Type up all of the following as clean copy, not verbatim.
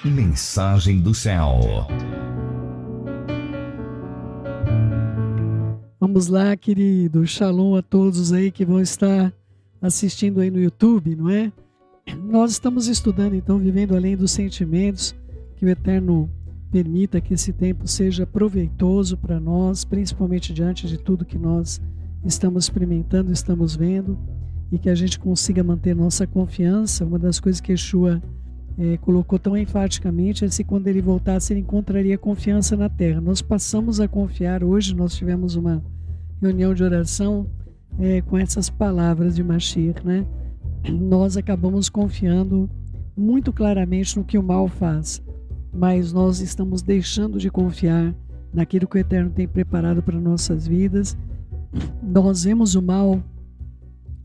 Mensagem do céu. Vamos lá, querido. Shalom a todos aí que vão estar assistindo aí no YouTube, não é? Nós estamos estudando, então, Vivendo Além dos Sentimentos. Que o Eterno permita que esse tempo seja proveitoso para nós, principalmente diante de tudo que nós estamos experimentando, estamos vendo, e que a gente consiga manter nossa confiança. Uma das coisas que Yeshua colocou tão enfaticamente é se quando ele voltasse ele encontraria confiança na terra. Nós passamos a confiar. Hoje nós tivemos uma reunião de oração com essas palavras de Mashiach, né? Nós acabamos confiando muito claramente no que o mal faz, mas nós estamos deixando de confiar naquilo que o Eterno tem preparado para nossas vidas. Nós vemos o mal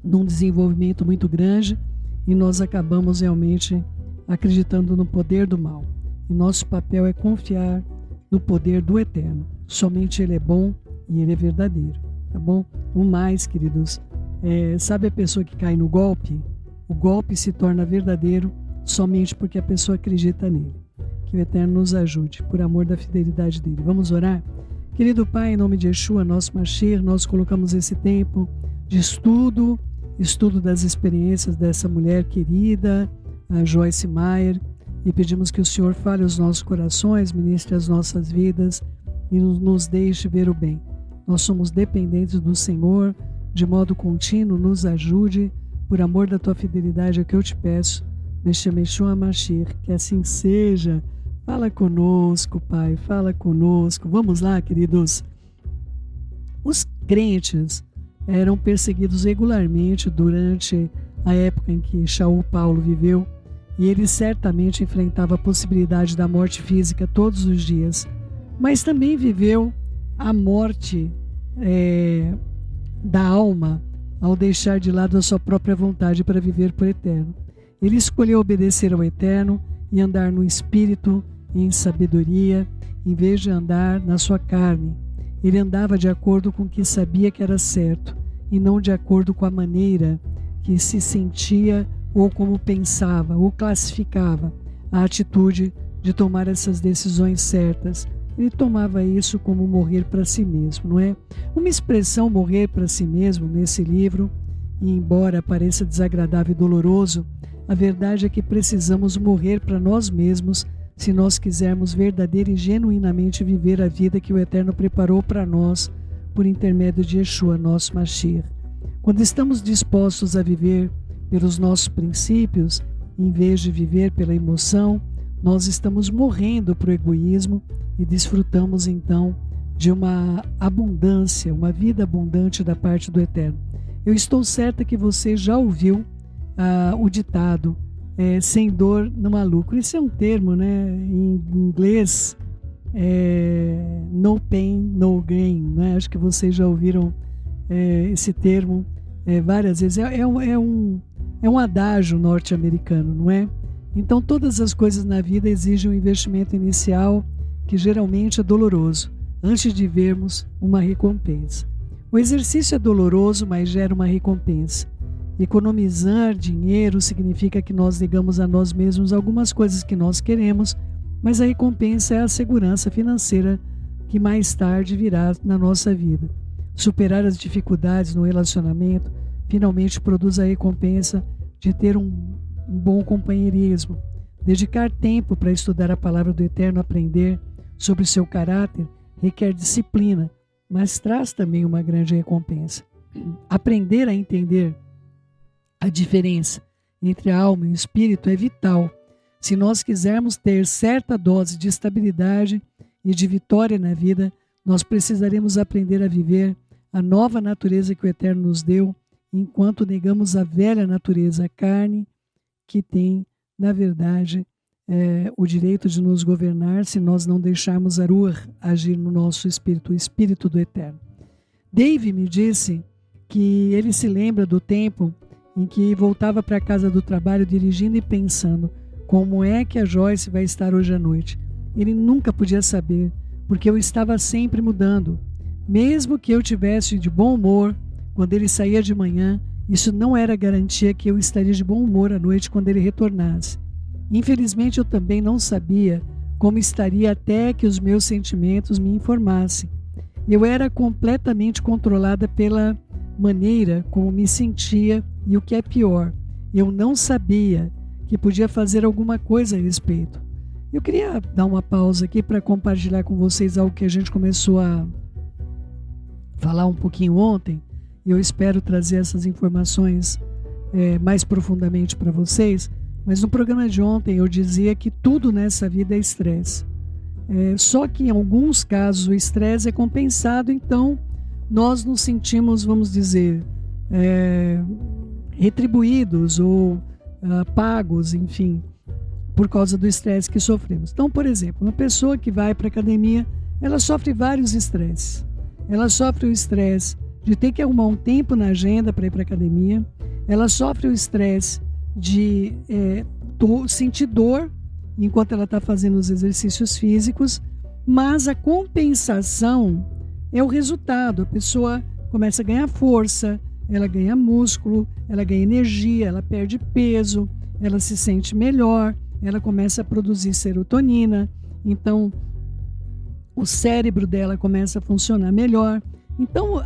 num desenvolvimento muito grande e nós acabamos realmente acreditando no poder do mal. E nosso papel é confiar no poder do Eterno. Somente Ele é bom e Ele é verdadeiro, tá bom? O mais, queridos, sabe a pessoa que cai no golpe? O golpe se torna verdadeiro somente porque a pessoa acredita nele. Que o Eterno nos ajude, por amor da fidelidade dele. Vamos orar? Querido Pai, em nome de Yeshua, nosso Mashiach, nós colocamos esse tempo de estudo das experiências dessa mulher querida, a Joyce Meyer, e pedimos que o Senhor fale os nossos corações, ministre as nossas vidas e nos deixe ver o bem. Nós somos dependentes do Senhor, de modo contínuo, nos ajude, por amor da tua fidelidade é que eu te peço, Meshua Mashiach, que assim seja. Fala conosco, Pai, fala conosco. Vamos lá, queridos. Os crentes eram perseguidos regularmente durante a época em que Shaul Paulo viveu, e ele certamente enfrentava a possibilidade da morte física todos os dias, mas também viveu a morte da alma ao deixar de lado a sua própria vontade para viver por eterno. Ele escolheu obedecer ao Eterno e andar no Espírito e em sabedoria, em vez de andar na sua carne. Ele andava de acordo com o que sabia que era certo e não de acordo com a maneira que se sentia ou como pensava ou classificava a atitude de tomar essas decisões certas. Ele tomava isso como morrer para si mesmo, não é? Uma expressão morrer para si mesmo nesse livro, e embora pareça desagradável e doloroso, a verdade é que precisamos morrer para nós mesmos se nós quisermos verdadeira e genuinamente viver a vida que o Eterno preparou para nós por intermédio de Yeshua, nosso Mashiach. Quando estamos dispostos a viver pelos nossos princípios, em vez de viver pela emoção, nós estamos morrendo para o egoísmo e desfrutamos então de uma abundância, uma vida abundante da parte do Eterno. Eu estou certa que você já ouviu o ditado sem dor não há lucro. Isso é um termo, né, em inglês, no pain, no gain, né? Acho que vocês já ouviram esse termo várias vezes. É um adágio norte-americano, não é? Então todas as coisas na vida exigem um investimento inicial que geralmente é doloroso, antes de vermos uma recompensa. O exercício é doloroso, mas gera uma recompensa. Economizar dinheiro significa que nós negamos a nós mesmos algumas coisas que nós queremos, mas a recompensa é a segurança financeira que mais tarde virá na nossa vida. Superar as dificuldades no relacionamento finalmente produz a recompensa de ter um bom companheirismo. Dedicar tempo para estudar a palavra do Eterno, aprender sobre seu caráter, requer disciplina, mas traz também uma grande recompensa. Aprender a entender a diferença entre a alma e o espírito é vital. Se nós quisermos ter certa dose de estabilidade e de vitória na vida, nós precisaremos aprender a viver a nova natureza que o Eterno nos deu, enquanto negamos a velha natureza, a carne, que tem, na verdade, o direito de nos governar se nós não deixarmos a Ruach agir no nosso espírito, o espírito do Eterno. Dave me disse que ele se lembra do tempo em que voltava para a casa do trabalho dirigindo e pensando como é que a Joyce vai estar hoje à noite. Ele nunca podia saber, porque eu estava sempre mudando. Mesmo que eu tivesse de bom humor quando ele saía de manhã, isso não era garantia que eu estaria de bom humor à noite quando ele retornasse. Infelizmente, eu também não sabia como estaria até que os meus sentimentos me informassem. Eu era completamente controlada pela maneira como me sentia e, o que é pior, eu não sabia que podia fazer alguma coisa a respeito. Eu queria dar uma pausa aqui para compartilhar com vocês algo que a gente começou a falar um pouquinho ontem. Eu espero trazer essas informações mais profundamente para vocês. Mas no programa de ontem eu dizia que tudo nessa vida é estresse. Só que em alguns casos o estresse é compensado, então nós nos sentimos, vamos dizer, retribuídos ou pagos, enfim, por causa do estresse que sofremos. Então, por exemplo, uma pessoa que vai para a academia, ela sofre vários estresses. Ela sofre o estresse de ter que arrumar um tempo na agenda para ir para a academia. Ela sofre o estresse de sentir dor enquanto ela está fazendo os exercícios físicos, mas a compensação é o resultado. A pessoa começa a ganhar força, ela ganha músculo, ela ganha energia, ela perde peso, ela se sente melhor, ela começa a produzir serotonina, então o cérebro dela começa a funcionar melhor. Então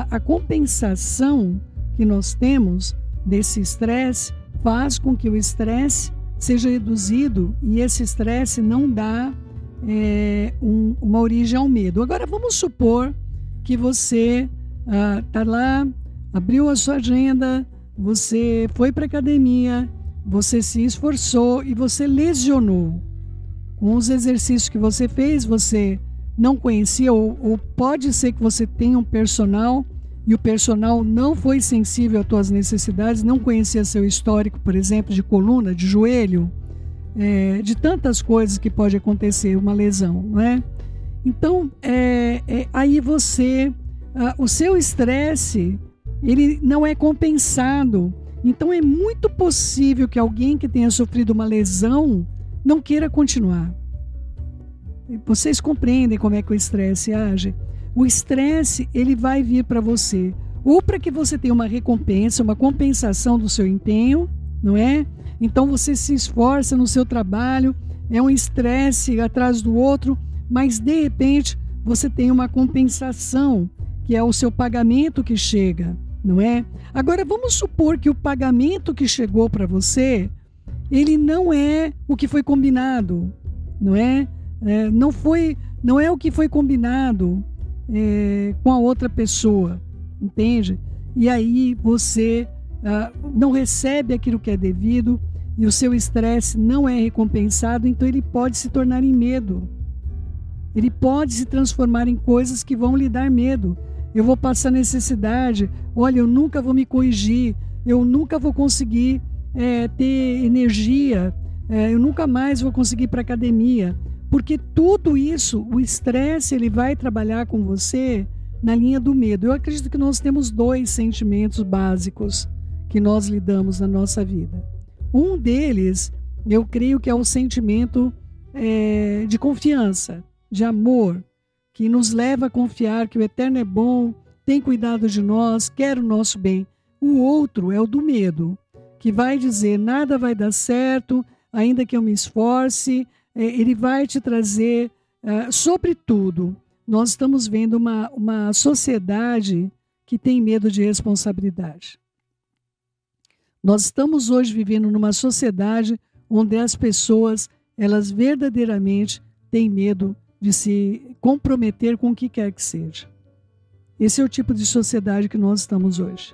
a compensação que nós temos desse estresse faz com que o estresse seja reduzido e esse estresse não dá uma origem ao medo. Agora vamos supor que você está lá, abriu a sua agenda, você foi para a academia, você se esforçou e você lesionou. Com os exercícios que você fez, você não conhecia, ou pode ser que você tenha um personal e o personal não foi sensível às tuas necessidades, não conhecia seu histórico, por exemplo, de coluna, de joelho, de tantas coisas que pode acontecer, uma lesão, não é? Então, aí você, o seu estresse, ele não é compensado. Então, é muito possível que alguém que tenha sofrido uma lesão não queira continuar. Vocês compreendem como é que o estresse age? O estresse, ele vai vir para você, ou para que você tenha uma recompensa, uma compensação do seu empenho, não é? Então você se esforça no seu trabalho, é um estresse atrás do outro, mas de repente você tem uma compensação, que é o seu pagamento que chega, não é? Agora vamos supor que o pagamento que chegou para você, ele não é o que foi combinado, não é? Não é o que foi combinado com a outra pessoa, entende? E aí você não recebe aquilo que é devido e o seu estresse não é recompensado, então ele pode se tornar em medo. Ele pode se transformar em coisas que vão lhe dar medo. Eu vou passar necessidade, olha, eu nunca vou me corrigir, eu nunca vou conseguir ter energia, eu nunca mais vou conseguir ir para a academia. Porque tudo isso, o estresse, ele vai trabalhar com você na linha do medo. Eu acredito que nós temos 2 sentimentos básicos que nós lidamos na nossa vida. Um deles, eu creio que é o sentimento de confiança, de amor, que nos leva a confiar que o Eterno é bom, tem cuidado de nós, quer o nosso bem. O outro é o do medo, que vai dizer, nada vai dar certo, ainda que eu me esforce. Ele vai te trazer, sobretudo, nós estamos vendo uma sociedade que tem medo de responsabilidade. Nós estamos hoje vivendo numa sociedade onde as pessoas, elas verdadeiramente têm medo de se comprometer com o que quer que seja. Esse é o tipo de sociedade que nós estamos hoje.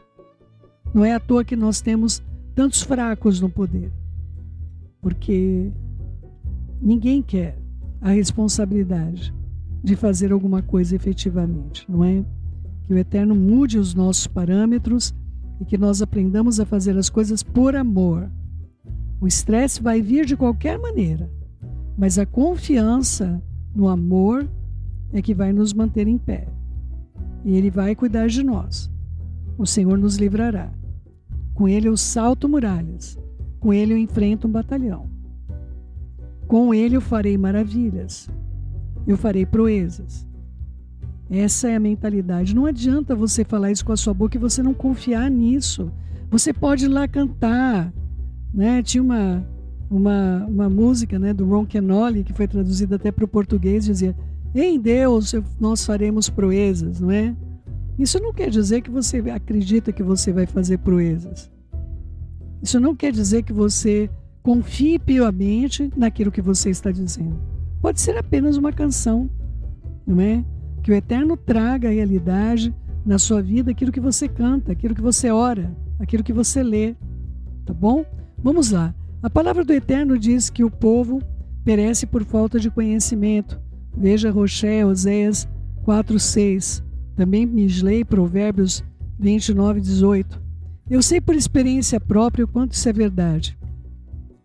Não é à toa que nós temos tantos fracos no poder, porque ninguém quer a responsabilidade de fazer alguma coisa efetivamente, não é? Que o Eterno mude os nossos parâmetros e que nós aprendamos a fazer as coisas por amor. O estresse vai vir de qualquer maneira, mas a confiança no amor é que vai nos manter em pé. E Ele vai cuidar de nós. O Senhor nos livrará. Com Ele eu salto muralhas. Com Ele eu enfrento um batalhão. Com Ele eu farei maravilhas. Eu farei proezas. Essa é a mentalidade. Não adianta você falar isso com a sua boca e você não confiar nisso. Você pode ir lá cantar, né? Tinha uma música, né, do Ron Kenoly, que foi traduzida até para o português, dizia: em Deus nós faremos proezas, não é? Isso não quer dizer que você acredita que você vai fazer proezas. Isso não quer dizer que você confie piamente naquilo que você está dizendo. Pode ser apenas uma canção, não é? Que o Eterno traga a realidade na sua vida, aquilo que você canta, aquilo que você ora, aquilo que você lê, tá bom? Vamos lá. A palavra do Eterno diz que o povo perece por falta de conhecimento. Veja Roché, Oséias 4:6. Também Mislei, Provérbios 29:18. Eu sei por experiência própria o quanto isso é verdade.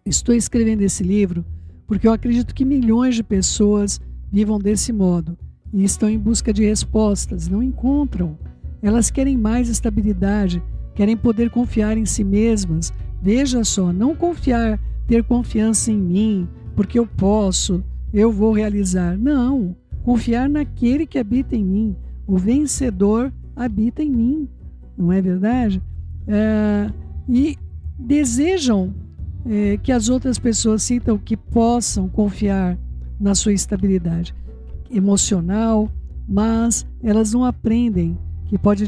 Estou escrevendo esse livro porque eu acredito que milhões de pessoas vivam desse modo e estão em busca de respostas, não encontram. Elas querem mais estabilidade, querem poder confiar em si mesmas. Veja só, não confiar, ter confiança em mim, porque eu posso, eu vou realizar. Não, confiar naquele que habita em mim. O vencedor habita em mim, não é verdade? E desejam que as outras pessoas sintam que possam confiar na sua estabilidade emocional, mas elas não aprendem que pode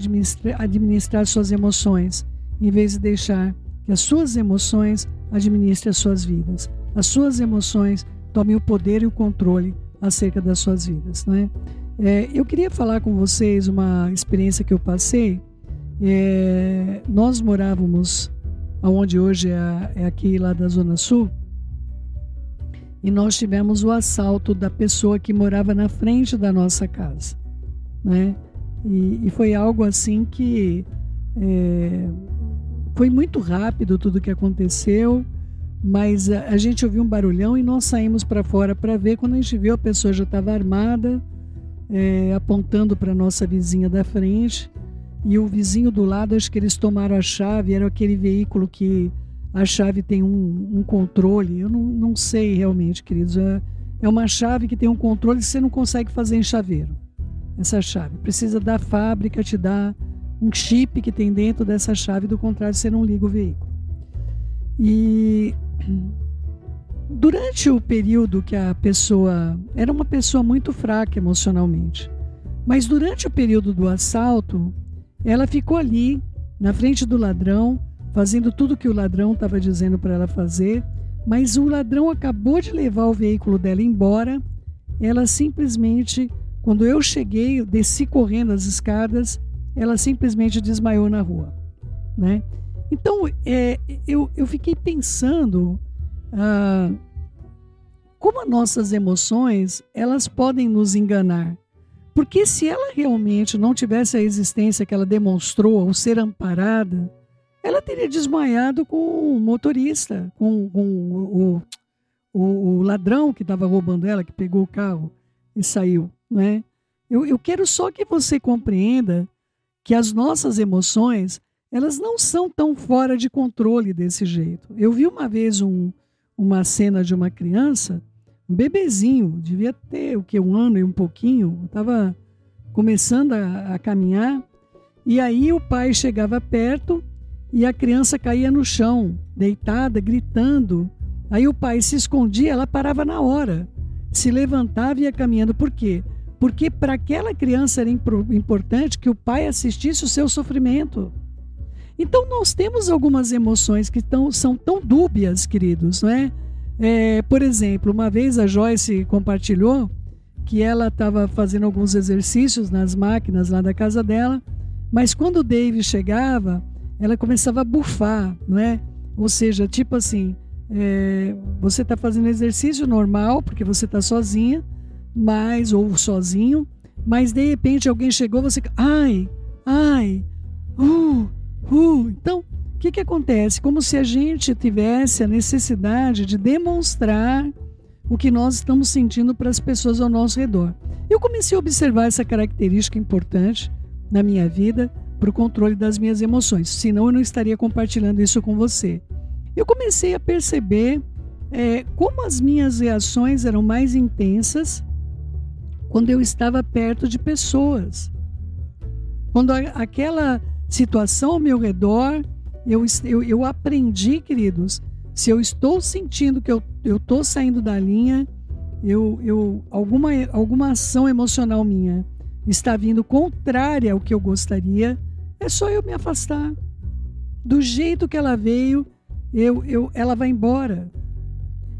administrar suas emoções, em vez de deixar que as suas emoções administrem as suas vidas. As suas emoções tomem o poder e o controle acerca das suas vidas, não é? Eu queria falar com vocês uma experiência que eu passei. Nós morávamos onde hoje é aqui lá da Zona Sul, e nós tivemos o assalto da pessoa que morava na frente da nossa casa, né? E foi algo assim que foi muito rápido tudo que aconteceu, mas a gente ouviu um barulhão e nós saímos para fora para ver. Quando a gente viu, a pessoa já estava armada, apontando para a nossa vizinha da frente, e o vizinho do lado, acho que eles tomaram a chave. Era aquele veículo que a chave tem um controle, eu não sei realmente, queridos, é uma chave que tem um controle que você não consegue fazer em chaveiro. Essa chave precisa da fábrica te dar um chip que tem dentro dessa chave, do contrário você não liga o veículo. E durante o período que a pessoa era uma pessoa muito fraca emocionalmente, mas durante o período do assalto, ela ficou ali na frente do ladrão, fazendo tudo que o ladrão estava dizendo para ela fazer, mas o ladrão acabou de levar o veículo dela embora. Ela simplesmente, quando eu cheguei, eu desci correndo as escadas, ela simplesmente desmaiou na rua, né? Então, eu fiquei pensando como as nossas emoções, elas podem nos enganar. Porque se ela realmente não tivesse a existência que ela demonstrou ao ser amparada, ela teria desmaiado com o motorista, com o ladrão que estava roubando ela, que pegou o carro e saiu, né? Eu quero só que você compreenda que as nossas emoções, elas não são tão fora de controle desse jeito. Eu vi uma vez uma cena de uma criança, um bebezinho, devia ter um ano e um pouquinho, estava começando a caminhar, e aí o pai chegava perto e a criança caía no chão, deitada, gritando. Aí o pai se escondia, ela parava na hora, se levantava e ia caminhando. Por quê? Porque para aquela criança era importante que o pai assistisse o seu sofrimento. Então nós temos algumas emoções que são tão dúbias, queridos, não é? Por exemplo, uma vez a Joyce compartilhou que ela estava fazendo alguns exercícios nas máquinas lá da casa dela, mas quando o Dave chegava, ela começava a bufar, não é? Ou seja, tipo assim, você está fazendo exercício normal, porque você está sozinha, ou sozinho, mas de repente alguém chegou, você... Então, o que acontece? Como se a gente tivesse a necessidade de demonstrar o que nós estamos sentindo para as pessoas ao nosso redor. Eu comecei a observar essa característica importante na minha vida para o controle das minhas emoções, senão eu não estaria compartilhando isso com você. Eu comecei a perceber como as minhas reações eram mais intensas quando eu estava perto de pessoas. Quando aquela situação ao meu redor, eu aprendi, queridos, Se eu estou sentindo que eu estou saindo da linha, alguma ação emocional minha está vindo contrária ao que eu gostaria, é só eu me afastar. Do jeito que ela veio, ela vai embora.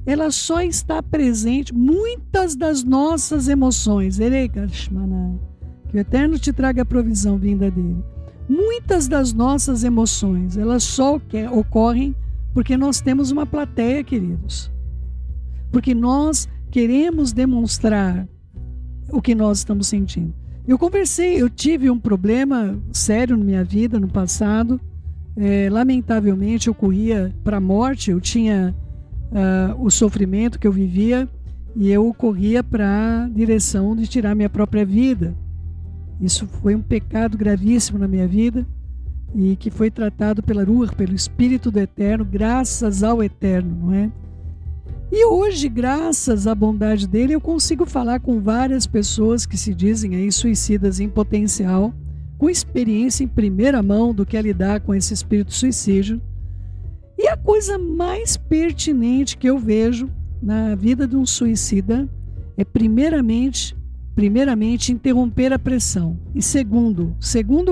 Ela só está presente. Muitas das nossas emoções, que o Eterno te traga a provisão vinda dele. Muitas das nossas emoções, elas só ocorrem porque nós temos uma plateia, queridos. Porque nós queremos demonstrar o que nós estamos sentindo. Eu tive um problema sério na minha vida no passado. Lamentavelmente eu corria para a morte, eu tinha o sofrimento que eu vivia e eu corria para a direção de tirar minha própria vida. Isso foi um pecado gravíssimo na minha vida e que foi tratado pela Ruach, pelo Espírito do Eterno, graças ao Eterno, não é? E hoje, graças à bondade dele, eu consigo falar com várias pessoas que se dizem aí suicidas em potencial, com experiência em primeira mão do que é lidar com esse espírito suicídio. E a coisa mais pertinente que eu vejo na vida de um suicida é primeiramente interromper a pressão. E segundo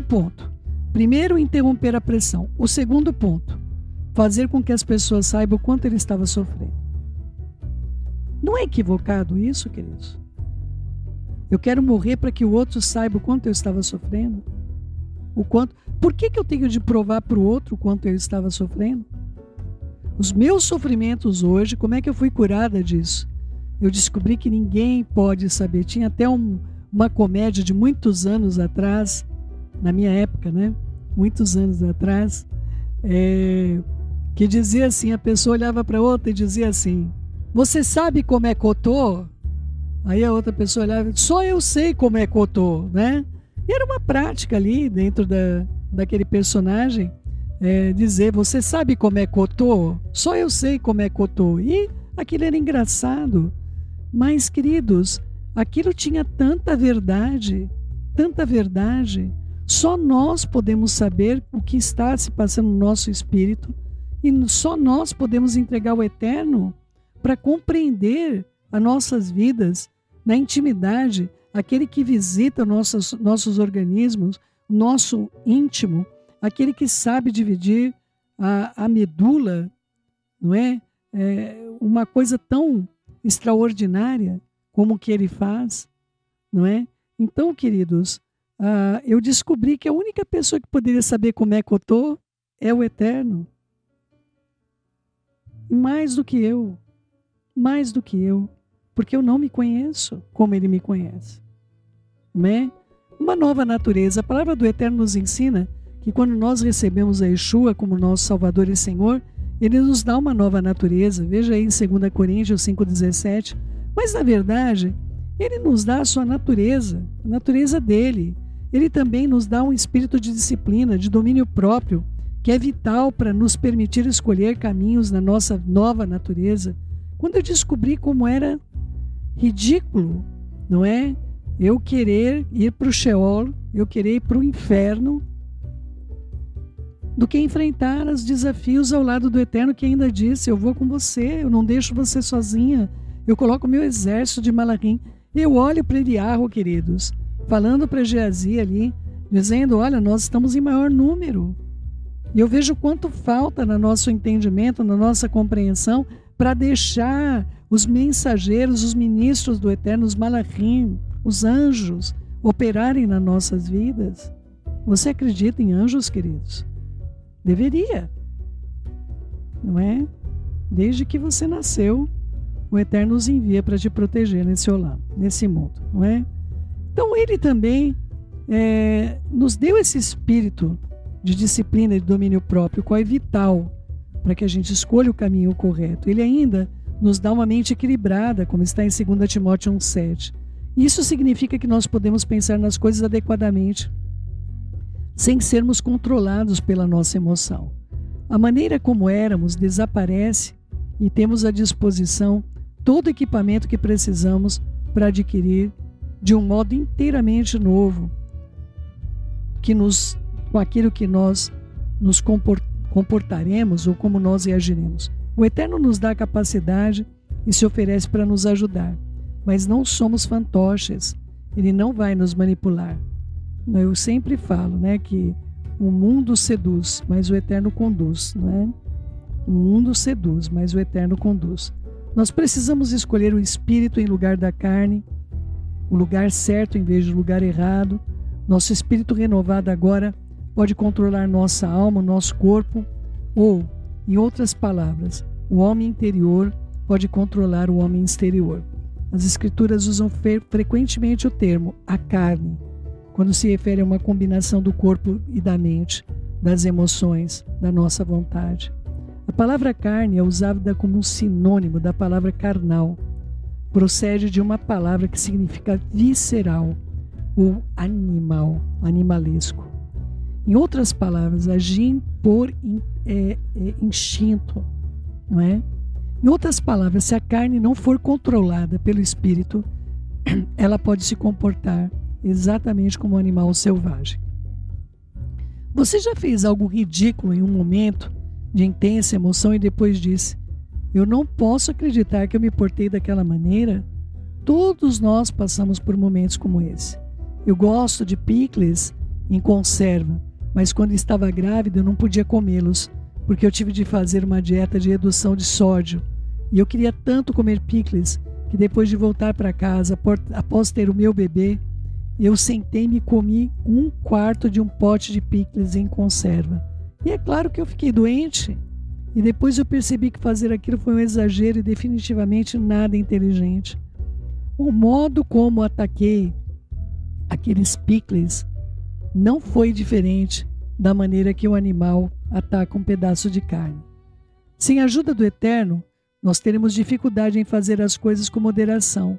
ponto, primeiro interromper a pressão. O segundo ponto, fazer com que as pessoas saibam o quanto ele estava sofrendo. Não é equivocado isso, queridos? Eu quero morrer para que o outro saiba o quanto eu estava sofrendo. Por que eu tenho de provar para o outro o quanto eu estava sofrendo? Os meus sofrimentos hoje, como é que eu fui curada disso? Eu descobri que ninguém pode saber. Tinha até uma comédia de muitos anos atrás, na minha época, né? Muitos anos atrás, que dizia assim, a pessoa olhava para outra e dizia assim: você sabe como é que eu tô? Aí a outra pessoa olhava, só eu sei como é que eu tô, né? E era uma prática ali dentro daquele personagem, dizer, você sabe como é que eu tô? Só eu sei como é que eu tô. E aquilo era engraçado. Mas, queridos, aquilo tinha tanta verdade, só nós podemos saber o que está se passando no nosso espírito e só nós podemos entregar ao Eterno para compreender as nossas vidas na intimidade, aquele que visita nossos organismos, nosso íntimo, aquele que sabe dividir a medula, não é? Uma coisa tão extraordinária como o que ele faz, não é? Então, queridos, eu descobri que a única pessoa que poderia saber como é que eu estou é o Eterno. E mais do que eu, porque eu não me conheço como ele me conhece, não é? Uma nova natureza. A palavra do Eterno nos ensina que quando nós recebemos a Yeshua como nosso Salvador e Senhor, ele nos dá uma nova natureza. Veja aí em 2 Coríntios 5,17. Mas, na verdade, ele nos dá a sua natureza, a natureza dele. Ele também nos dá um espírito de disciplina, de domínio próprio, que é vital para nos permitir escolher caminhos na nossa nova natureza. Quando eu descobri como era ridículo, não é? Eu querer ir para o Sheol, eu querer ir para o inferno, do que enfrentar os desafios ao lado do Eterno, que ainda disse, eu vou com você, eu não deixo você sozinha, eu coloco o meu exército de Malachim. Eu olho para Eliarro, queridos, falando para Geazi ali, dizendo, olha, nós estamos em maior número. E eu vejo quanto falta no nosso entendimento, na nossa compreensão, para deixar os mensageiros, os ministros do Eterno, os Malachim, os anjos, operarem nas nossas vidas. Você acredita em anjos, queridos? Deveria, não é? Desde que você nasceu, o Eterno os envia para te proteger nesse mundo, não é? Então ele também nos deu esse espírito de disciplina e de domínio próprio, qual é vital para que a gente escolha o caminho correto. Ele ainda nos dá uma mente equilibrada, como está em 2 Timóteo 1,7. Isso significa que nós podemos pensar nas coisas adequadamente, sem sermos controlados pela nossa emoção. A maneira como éramos desaparece e temos à disposição todo o equipamento que precisamos para adquirir de um modo inteiramente novo, com aquilo que nós nos comportaremos ou como nós reagiremos. O Eterno nos dá a capacidade e se oferece para nos ajudar, mas não somos fantoches. Ele não vai nos manipular. Eu sempre falo, né, que o mundo seduz, mas o Eterno conduz, não é? O mundo seduz, mas o Eterno conduz. Nós precisamos escolher o espírito em lugar da carne, o lugar certo em vez do lugar errado. Nosso espírito renovado agora pode controlar nossa alma, nosso corpo, ou, em outras palavras, o homem interior pode controlar o homem exterior. As Escrituras usam frequentemente o termo a carne, quando se refere a uma combinação do corpo e da mente, das emoções, da nossa vontade. A palavra carne é usada como um sinônimo da palavra carnal. Procede de uma palavra que significa visceral ou animal, animalesco. Em outras palavras, agir por instinto, não é? Em outras palavras, se a carne não for controlada pelo espírito, ela pode se comportar exatamente como um animal selvagem. Você já fez algo ridículo em um momento de intensa emoção e depois disse: eu não posso acreditar que eu me portei daquela maneira? Todos nós passamos por momentos como esse. Eu gosto de picles em conserva, mas quando estava grávida eu não podia comê-los, porque eu tive de fazer uma dieta de redução de sódio. E eu queria tanto comer picles que depois de voltar para casa, após ter o meu bebê, eu sentei-me e comi 1/4 de um pote de picles em conserva. E é claro que eu fiquei doente. E depois eu percebi que fazer aquilo foi um exagero e definitivamente nada inteligente. O modo como ataquei aqueles picles não foi diferente da maneira que o animal ataca um pedaço de carne. Sem a ajuda do Eterno, nós teremos dificuldade em fazer as coisas com moderação.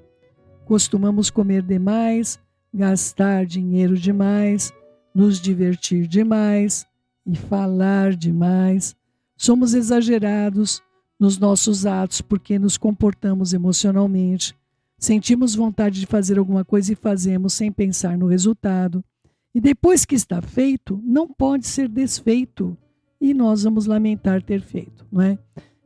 Costumamos comer demais, gastar dinheiro demais, nos divertir demais e falar demais. Somos exagerados nos nossos atos porque nos comportamos emocionalmente. Sentimos vontade de fazer alguma coisa e fazemos sem pensar no resultado. E depois que está feito, não pode ser desfeito. E nós vamos lamentar ter feito, não é?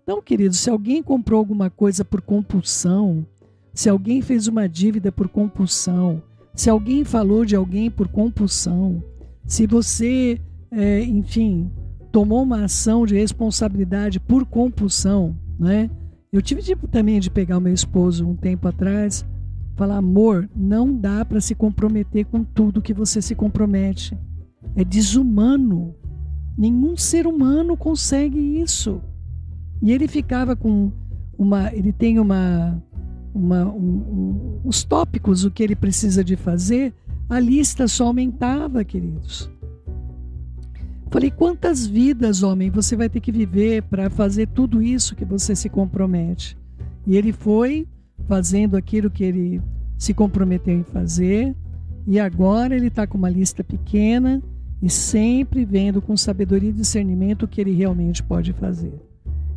Então, queridos, se alguém comprou alguma coisa por compulsão, se alguém fez uma dívida por compulsão, se alguém falou de alguém por compulsão, se você, tomou uma ação de responsabilidade por compulsão, né? Eu tive também de pegar o meu esposo um tempo atrás, falar: amor, não dá para se comprometer com tudo que você se compromete. É desumano. Nenhum ser humano consegue isso. E ele ficava com ele tem os tópicos, o que ele precisa de fazer, a lista só aumentava, queridos. Falei: quantas vidas, homem, você vai ter que viver para fazer tudo isso que você se compromete? E ele foi fazendo aquilo que ele se comprometeu em fazer, e agora ele está com uma lista pequena e sempre vendo com sabedoria e discernimento o que ele realmente pode fazer.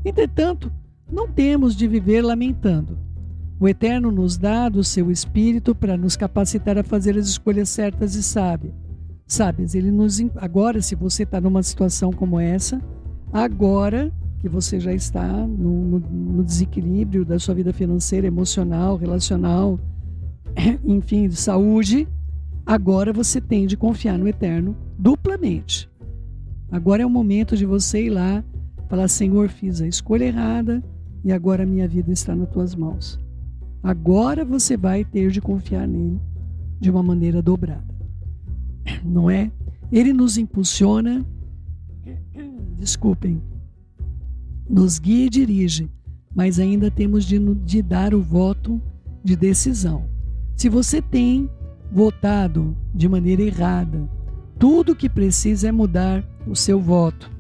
Entretanto, não temos de viver lamentando. O Eterno nos dá do seu Espírito para nos capacitar a fazer as escolhas certas e sábias. Agora, se você está numa situação como essa, agora que você já está no desequilíbrio da sua vida financeira, emocional, relacional, enfim, de saúde, agora você tem de confiar no Eterno duplamente. Agora é o momento de você ir lá, falar: Senhor, fiz a escolha errada e agora a minha vida está nas tuas mãos. Agora você vai ter de confiar nele de uma maneira dobrada. Não é? Ele nos impulsiona, nos guia e dirige, mas ainda temos de dar o voto de decisão. Se você tem votado de maneira errada, tudo o que precisa é mudar o seu voto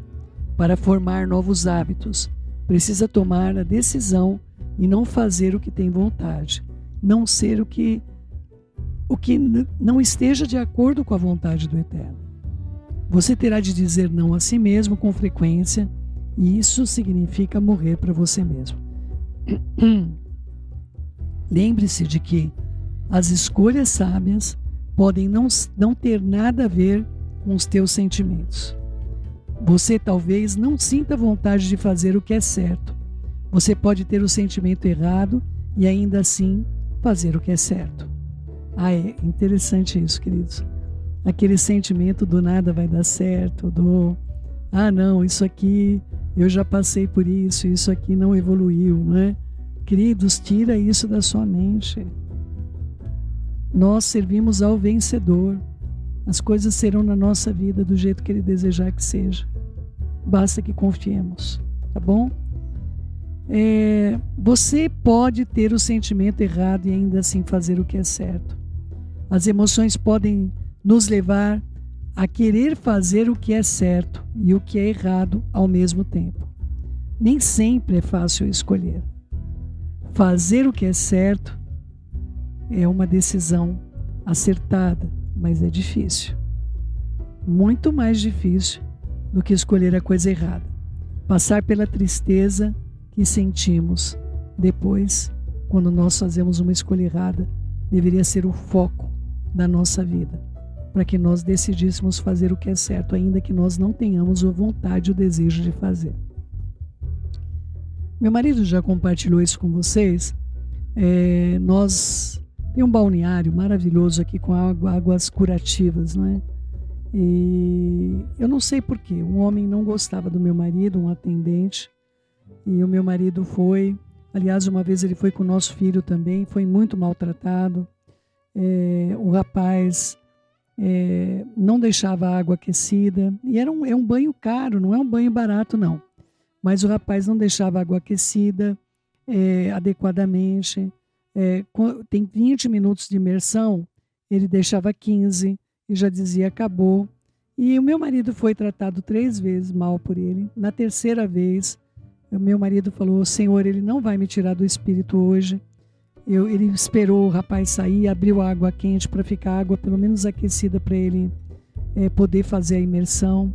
para formar novos hábitos. Precisa tomar a decisão e não fazer o que tem vontade, não ser o que não esteja de acordo com a vontade do Eterno. Você terá de dizer não a si mesmo com frequência, e isso significa morrer para você mesmo. Lembre-se de que as escolhas sábias podem não ter nada a ver com os teus sentimentos. Você talvez não sinta vontade de fazer o que é certo, Você pode ter o sentimento errado e ainda assim fazer o que é certo. É interessante isso, queridos. Aquele sentimento do nada vai dar certo, não, isso aqui, eu já passei por isso aqui não evoluiu, não é? Queridos, tira isso da sua mente. Nós servimos ao vencedor. As coisas serão na nossa vida do jeito que Ele desejar que seja. Basta que confiemos, tá bom? Você pode ter o sentimento errado e ainda assim fazer o que é certo. As emoções podem nos levar a querer fazer o que é certo e o que é errado ao mesmo tempo. Nem sempre é fácil escolher. Fazer o que é certo é uma decisão acertada, mas é difícil. Muito mais difícil do que escolher a coisa errada. Passar pela tristeza que sentimos depois, quando nós fazemos uma escolha errada, deveria ser o foco da nossa vida, para que nós decidíssemos fazer o que é certo, ainda que nós não tenhamos a vontade e o desejo de fazer. Meu marido já compartilhou isso com vocês. Nós temos um balneário maravilhoso aqui com águas curativas, não é? E eu não sei porquê, um homem não gostava do meu marido, um atendente, e o meu marido foi, aliás, uma vez ele foi com o nosso filho também, foi muito maltratado. O rapaz não deixava a água aquecida, e é um banho caro, não é um banho barato não, mas o rapaz não deixava a água aquecida adequadamente. Tem 20 minutos de imersão, ele deixava 15 e já dizia acabou. E o meu marido foi tratado 3 vezes mal por ele. Na terceira vez, o meu marido falou: Senhor, ele não vai me tirar do espírito hoje. Ele esperou o rapaz sair, abriu a água quente para ficar a água pelo menos aquecida para ele poder fazer a imersão.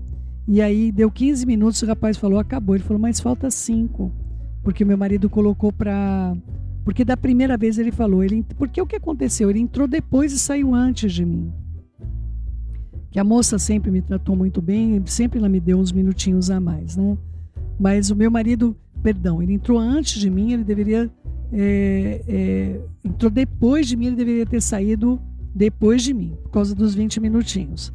E aí deu 15 minutos, o rapaz falou, acabou. Ele falou, mas falta 5, porque o meu marido colocou para... Porque da primeira vez ele falou, porque o que aconteceu? Ele entrou depois e saiu antes de mim. Que a moça sempre me tratou muito bem, sempre ela me deu uns minutinhos a mais, né? Mas o meu marido, ele entrou antes de mim, ele deveria... entrou depois de mim, ele deveria ter saído depois de mim, por causa dos 20 minutinhos.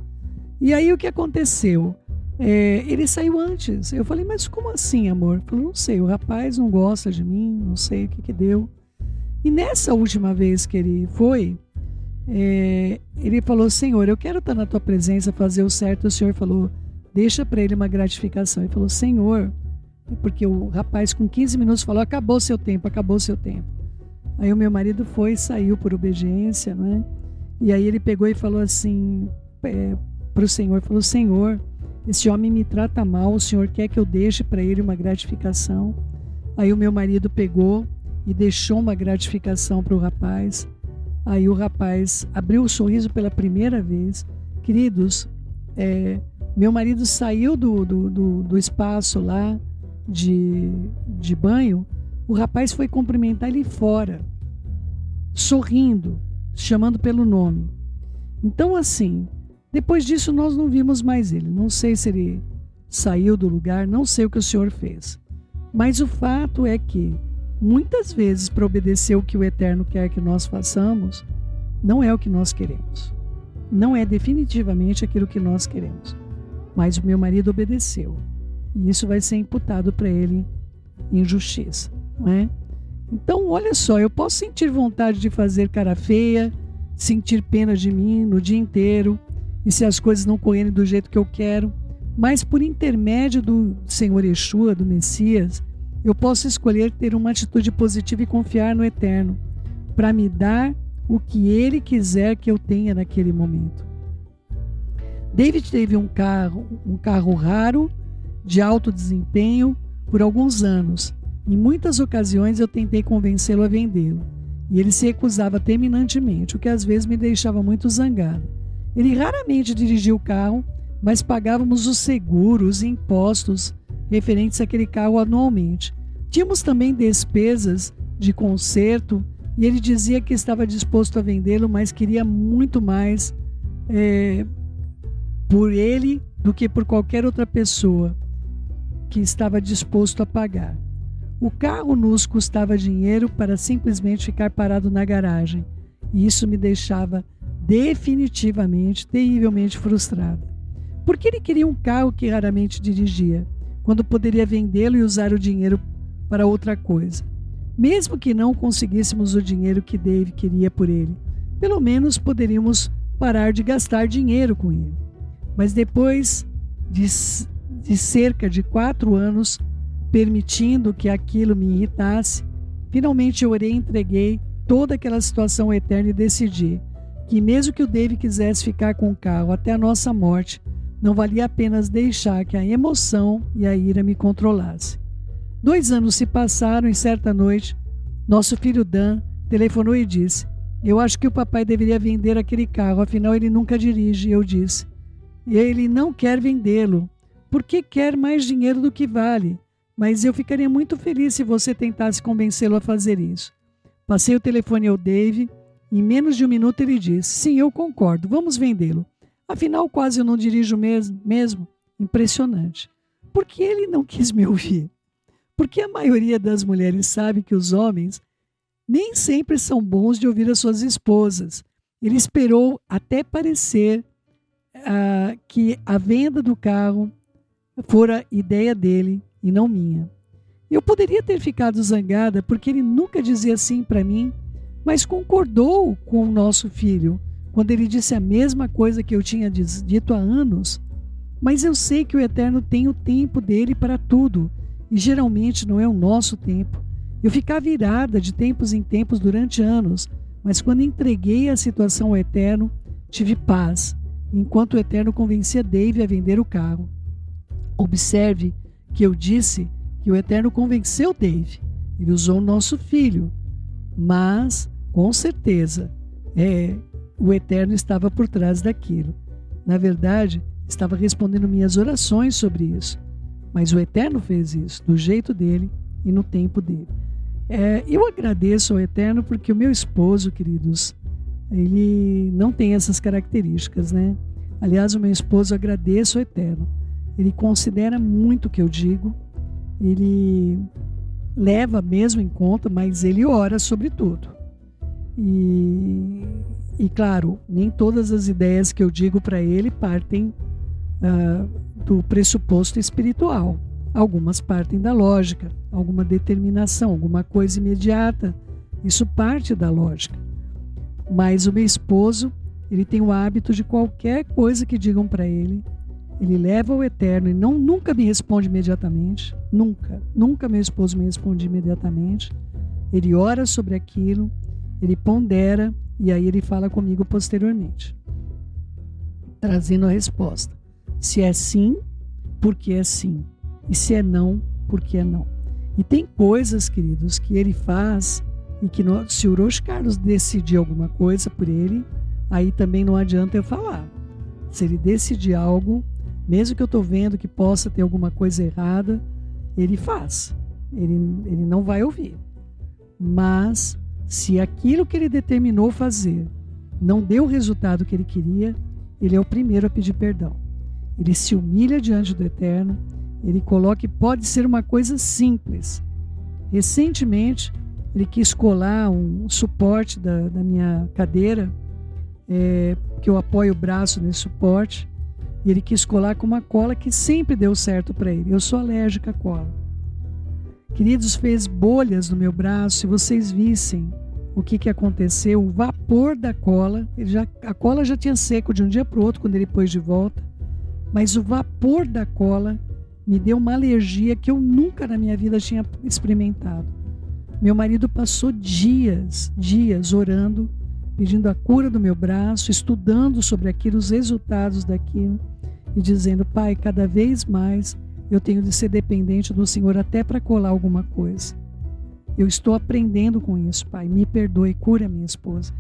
E aí o que aconteceu? Ele saiu antes. Eu falei, mas como assim, amor? Ele falou, não sei, o rapaz não gosta de mim, não sei o que deu. E nessa última vez que ele foi, ele falou, Senhor, eu quero estar na tua presença, fazer o certo. O Senhor falou, deixa para ele uma gratificação. Ele falou, Senhor, porque o rapaz com 15 minutos falou, acabou seu tempo. Aí o meu marido foi e saiu por obediência, né? E aí ele pegou e falou assim para o Senhor, falou, Senhor, esse homem me trata mal, o Senhor quer que eu deixe para ele uma gratificação? Aí o meu marido pegou e deixou uma gratificação para o rapaz. Aí o rapaz abriu o sorriso pela primeira vez. Queridos, meu marido saiu do espaço lá de banho, o rapaz foi cumprimentar ele fora, sorrindo, chamando pelo nome. Então assim, depois disso nós não vimos mais ele. Não sei se ele saiu do lugar, não sei o que o Senhor fez. Mas o fato é que, muitas vezes, para obedecer o que o Eterno quer que nós façamos, não é o que nós queremos. Não é definitivamente aquilo que nós queremos. Mas o meu marido obedeceu. E isso vai ser imputado para ele em justiça, não é? Então, olha só, eu posso sentir vontade de fazer cara feia, sentir pena de mim no dia inteiro, e se as coisas não correrem do jeito que eu quero, mas por intermédio do Senhor Yeshua, do Messias, eu posso escolher ter uma atitude positiva e confiar no Eterno, para me dar o que Ele quiser que eu tenha naquele momento. David teve um carro raro, de alto desempenho, por alguns anos. Em muitas ocasiões eu tentei convencê-lo a vendê-lo, e ele se recusava terminantemente, o que às vezes me deixava muito zangado. Ele raramente dirigia o carro, mas pagávamos os seguros e impostos referentes àquele carro anualmente. Tínhamos também despesas de conserto, e ele dizia que estava disposto a vendê-lo, mas queria muito mais por ele do que por qualquer outra pessoa que estava disposto a pagar. O carro nos custava dinheiro para simplesmente ficar parado na garagem, e isso me deixava definitivamente, terrivelmente frustrada. Por que ele queria um carro que raramente dirigia, quando poderia vendê-lo e usar o dinheiro para outra coisa? Mesmo que não conseguíssemos o dinheiro que Dave queria por ele, pelo menos poderíamos parar de gastar dinheiro com ele. Mas depois de cerca de 4 anos, permitindo que aquilo me irritasse, finalmente eu orei e entreguei toda aquela situação ao Eterno e decidi que mesmo que o Dave quisesse ficar com o carro até a nossa morte, não valia apenas deixar que a emoção e a ira me controlassem. 2 anos se passaram e certa noite, nosso filho Dan telefonou e disse: eu acho que o papai deveria vender aquele carro, afinal ele nunca dirige. Eu disse: ele não quer vendê-lo, porque quer mais dinheiro do que vale, mas eu ficaria muito feliz se você tentasse convencê-lo a fazer isso. Passei o telefone ao Dave e em menos de 1 minuto ele disse: sim, eu concordo, vamos vendê-lo. Afinal, quase eu não dirijo mesmo. Impressionante. Por que ele não quis me ouvir? Porque a maioria das mulheres sabe que os homens nem sempre são bons de ouvir as suas esposas. Ele esperou até parecer que a venda do carro fora ideia dele e não minha. Eu poderia ter ficado zangada porque ele nunca dizia assim para mim, mas concordou com o nosso filho quando ele disse a mesma coisa que eu tinha dito há anos. Mas eu sei que o Eterno tem o tempo dele para tudo, e geralmente não é o nosso tempo. Eu ficava irada de tempos em tempos durante anos, mas quando entreguei a situação ao Eterno, tive paz, enquanto o Eterno convencia Dave a vender o carro. Observe que eu disse que o Eterno convenceu Dave. Ele usou o nosso filho, mas, com certeza, o Eterno estava por trás daquilo. Na verdade, estava respondendo minhas orações sobre isso. Mas o Eterno fez isso, do jeito dele e no tempo dele. Eu agradeço ao Eterno porque o meu esposo, queridos, ele não tem essas características, né? Aliás, o meu esposo, agradeço ao Eterno. Ele considera muito o que eu digo, ele leva mesmo em conta, mas ele ora sobre tudo. E claro, nem todas as ideias que eu digo para ele partem do pressuposto espiritual. Algumas partem da lógica, alguma determinação, alguma coisa imediata. Isso parte da lógica. Mas o meu esposo, ele tem o hábito de qualquer coisa que digam para ele, ele leva ao Eterno e nunca me responde imediatamente. Nunca meu esposo me responde imediatamente. Ele ora sobre aquilo, ele pondera e aí ele fala comigo posteriormente, trazendo a resposta. Se é sim, porque é sim. E se é não, porque é não. E tem coisas, queridos, que ele faz e que se o Rosh Carlos decidir alguma coisa por ele, aí também não adianta eu falar. Se ele decidir algo, mesmo que eu estou vendo que possa ter alguma coisa errada, ele faz. Ele não vai ouvir. Mas se aquilo que ele determinou fazer não deu o resultado que ele queria, ele é o primeiro a pedir perdão. Ele se humilha diante do Eterno, ele coloca que pode ser uma coisa simples. Recentemente, ele quis colar um suporte da minha cadeira, que eu apoio o braço nesse suporte, e ele quis colar com uma cola que sempre deu certo para ele. Eu sou alérgica à cola. Queridos, fez bolhas no meu braço. Se vocês vissem o que aconteceu, o vapor da cola, a cola já tinha seco de um dia para o outro quando ele pôs de volta, mas o vapor da cola me deu uma alergia que eu nunca na minha vida tinha experimentado. Meu marido passou dias orando, pedindo a cura do meu braço, estudando sobre aquilo, os resultados daquilo, e dizendo: Pai, cada vez mais eu tenho de ser dependente do Senhor até para colar alguma coisa. Eu estou aprendendo com isso, Pai, me perdoe, cura minha esposa.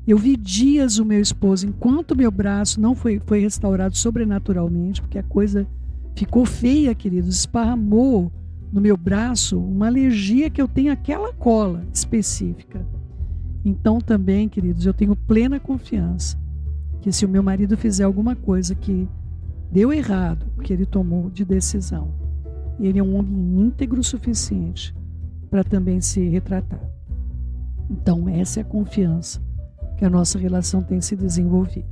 Eu vi dias o meu esposo, enquanto meu braço não foi restaurado sobrenaturalmente, porque a coisa ficou feia, queridos, esparramou no meu braço uma alergia que eu tenho àquela cola específica. Então também, queridos, eu tenho plena confiança que se o meu marido fizer alguma coisa que deu errado, que ele tomou de decisão, ele é um homem íntegro o suficiente para também se retratar. Então, essa é a confiança que a nossa relação tem se desenvolvido.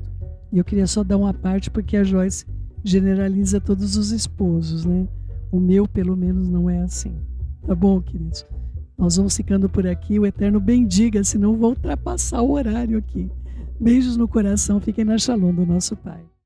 E eu queria só dar uma parte, porque a Joyce generaliza todos os esposos, né? O meu, pelo menos, não é assim. Tá bom, queridos? Nós vamos ficando por aqui. O Eterno bendiga, senão vou ultrapassar o horário aqui. Beijos no coração. Fiquem na Shalom do nosso Pai.